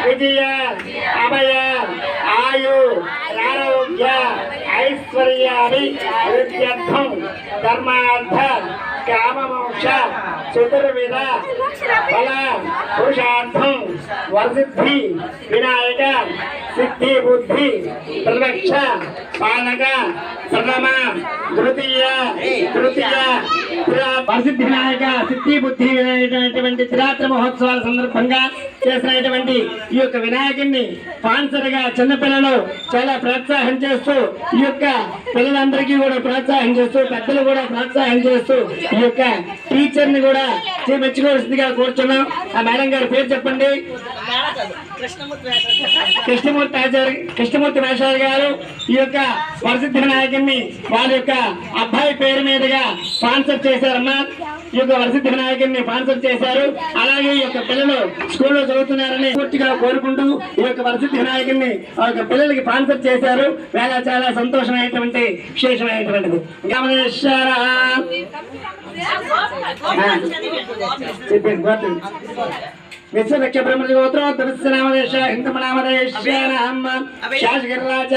విజయ అభయ ఆయు ఆరోగ్య ఐశ్వర్యాది వృద్ధ్యర్థం ధర్మార్థ కామమోక్ష చతుర్విధ ఫల పురుషార్థం వరసిద్ధి వినాయక సిద్ధి బుద్ధి ప్రదక్ష పాలక ప్రథమ తృతీయ వరసిద్ధి వినాయక సిద్ధి బుద్ధి వినాయకటువంటి త్రిరాత్రి మహోత్సవాల సందర్భంగా చేసినటువంటి ఈ యొక్క వినాయకుడిని స్పాన్సర్ గా చిన్నపిల్లలు చాలా ప్రోత్సాహం చేస్తూ ఈ యొక్క పిల్లలందరికీ కూడా ప్రోత్సాహం చేస్తూ పెద్దలు కూడా ప్రోత్సాహం చేస్తూ ఈ యొక్క టీచర్ ని కూడా మెచ్చుకోవాల్సిందిగా కోరుతున్నాం. ఆ మేడం గారి పేరు చెప్పండి. కృష్ణమూర్తి మేషారి గారు ఈ యొక్క వరసిద్ధి వినాయకుడిని వాళ్ళ యొక్క అబ్బాయి పేరు మీదుగా స్పాన్సర్ చేశారమ్మా. ఈ యొక్క వరసిద్ధి వినాయకుడిని స్పాన్సర్ చేశారు. అలాగే ఈ యొక్క పిల్లలు స్కూల్లో చదువుతున్నారని పూర్తిగా కోరుకుంటూ ఈ యొక్క వరసిద్ధి వినాయకుడిని ఆ యొక్క పిల్లలకి స్పాన్సర్ చేశారు. వేళ చాలా సంతోషమైనటువంటి విశేషమైనటువంటిది. విశ్వదక్ష బ్రహ్మగోత్రోత్తరస్య నామదేశ హిందమనామదేశ్య శాసగిరిరాజ